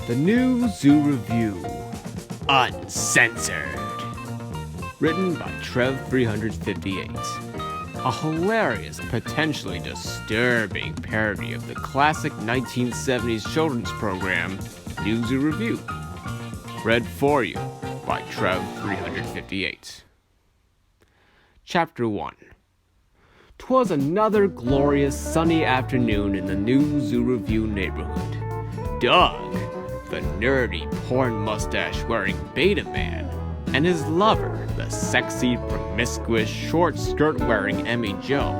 The new Zoo Revue Uncensored. Written by Trev358. A hilarious, potentially disturbing parody of the classic 1970s children's program, New Zoo Revue. Read for you by Trev358. Chapter 1. 'Twas another glorious sunny afternoon in the new Zoo Revue neighborhood. Doug, the nerdy porn-mustache-wearing beta man, and his lover, the sexy, promiscuous, short-skirt-wearing Emmy Jo,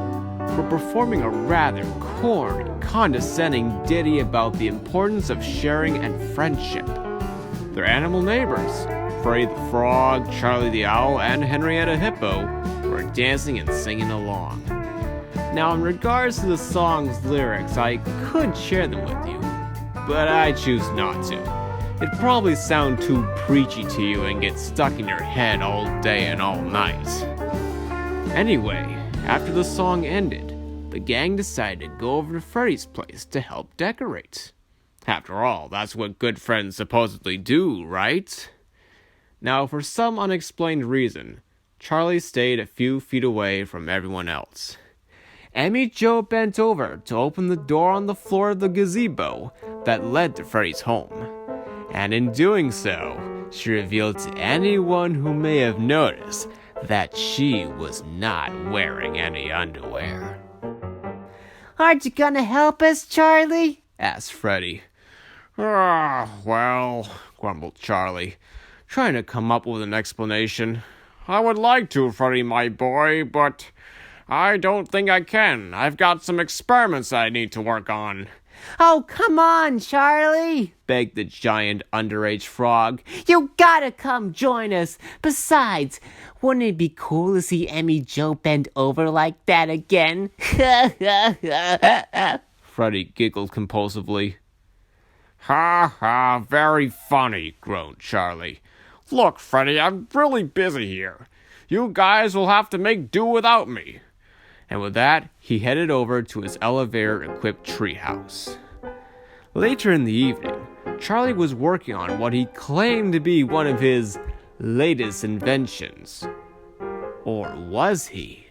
were performing a rather corny, condescending ditty about the importance of sharing and friendship. Their animal neighbors, Freddy the Frog, Charlie the Owl, and Henrietta Hippo, were dancing and singing along. Now, in regards to the song's lyrics, I could share them with you, but I choose not to. It'd probably sound too preachy to you and get stuck in your head all day and all night. Anyway, after the song ended, the gang decided to go over to Freddy's place to help decorate. After all, that's what good friends supposedly do, right? Now, for some unexplained reason, Charlie stayed a few feet away from everyone else. Emmy Jo bent over to open the door on the floor of the gazebo that led to Freddy's home. And in doing so, she revealed to anyone who may have noticed that she was not wearing any underwear. "Aren't you gonna help us, Charlie?" asked Freddy. Well, grumbled Charlie, trying to come up with an explanation. I would like to, Freddy, my boy, but I don't think I can. I've got some experiments I need to work on. "Oh, come on, Charlie," begged the giant underage frog. "You gotta come join us. Besides, wouldn't it be cool to see Emmy Jo bend over like that again?" Freddy giggled compulsively. Ha ha, very funny, groaned Charlie. Look, Freddy, I'm really busy here. You guys will have to make do without me. And with that, he headed over to his elevator-equipped treehouse. Later in the evening, Charlie was working on what he claimed to be one of his latest inventions. Or was he?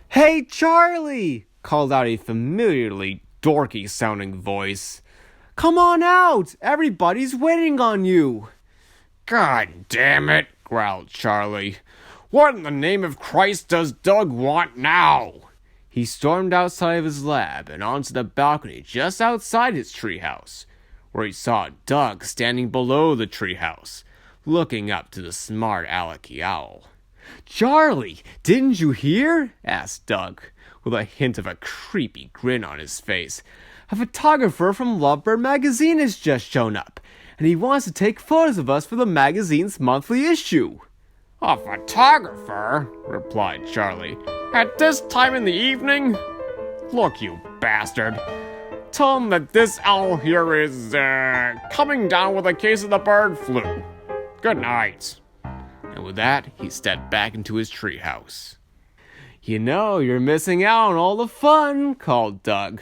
Hey, Charlie! Called out a familiarly dorky-sounding voice. Come on out! Everybody's waiting on you! God damn it, growled Charlie. What in the name of Christ does Doug want now? He stormed outside of his lab and onto the balcony just outside his treehouse, where he saw Doug standing below the treehouse, looking up to the smart alecky owl. Charlie, didn't you hear? Asked Doug, with a hint of a creepy grin on his face. A photographer from Lovebird magazine has just shown up, and he wants to take photos of us for the magazine's monthly issue. A photographer? Replied Charlie. At this time in the evening? Look, you bastard. Tell him that this owl here is, coming down with a case of the bird flu. Good night. And with that, he stepped back into his treehouse. You know, you're missing out on all the fun, called Doug.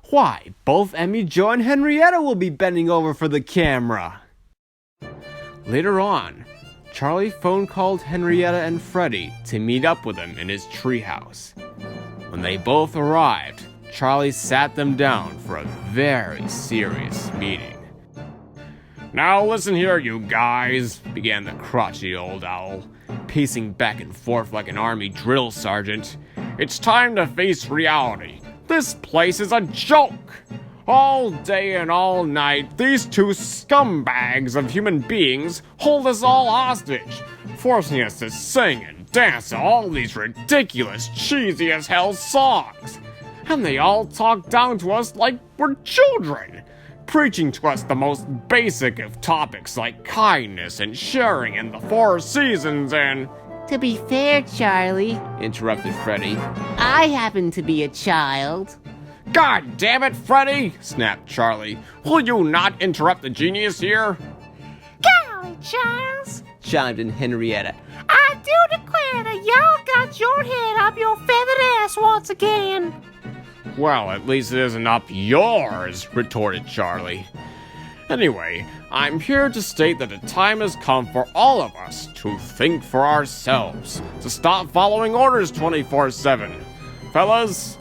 Why, both Emmy Jo and Henrietta will be bending over for the camera. Later on, Charlie phone-called Henrietta and Freddy to meet up with him in his treehouse. When they both arrived, Charlie sat them down for a very serious meeting. Now listen here, you guys, began the crotchety old owl, pacing back and forth like an army drill sergeant. It's time to face reality. This place is a joke! All day and all night, these two scumbags of human beings hold us all hostage, forcing us to sing and dance to all these ridiculous, cheesy as hell songs. And they all talk down to us like we're children, preaching to us the most basic of topics like kindness and sharing and the 4 seasons and... "To be fair, Charlie," interrupted Freddy, "I happen to be a child." God damn it, Freddy! Snapped Charlie. Will you not interrupt the genius here? "Golly, Charles," chimed in Henrietta, "I do declare that y'all got your head up your feathered ass once again." Well, at least it isn't up yours, retorted Charlie. Anyway, I'm here to state that the time has come for all of us to think for ourselves, to stop following orders 24/7. Fellas,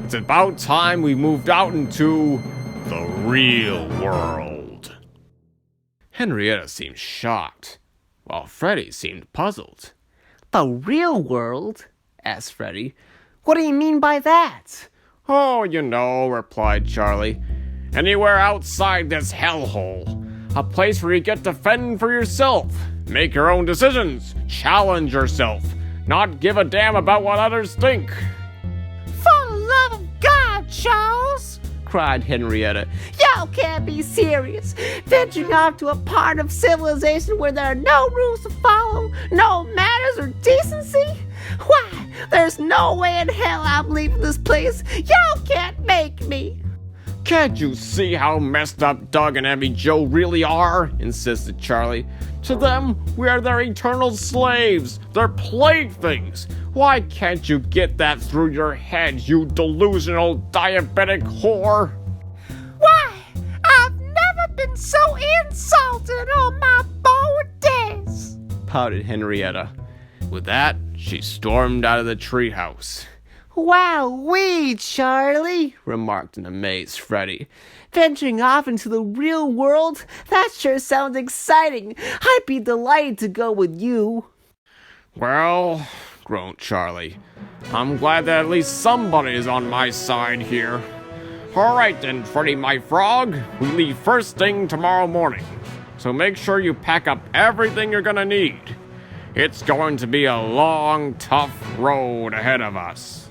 it's about time we moved out into the real world. Henrietta seemed shocked, while Freddie seemed puzzled. The real world? Asked Freddie. What do you mean by that? Oh, you know, replied Charlie. Anywhere outside this hellhole. A place where you get to fend for yourself, make your own decisions, challenge yourself, not give a damn about what others think. For the love of God, Charles! Cried Henrietta. Y'all can't be serious. Venturing off to a part of civilization where there are no rules to follow, no manners or decency? Why, there's no way in hell I'm leaving this place. Y'all can't make me. Can't you see how messed up Doug and Emmy Joe really are? Insisted Charlie. To them, we are their eternal slaves, their playthings. Why can't you get that through your head, you delusional diabetic whore? Why, I've never been so insulted on my forward days, pouted Henrietta. With that, she stormed out of the treehouse. Wowee, Charlie, remarked an amazed Freddie. Venturing off into the real world? That sure sounds exciting. I'd be delighted to go with you. Well, groaned Charlie, I'm glad that at least somebody is on my side here. All right then, Freddie my frog, we leave first thing tomorrow morning. So make sure you pack up everything you're gonna need. It's going to be a long, tough road ahead of us.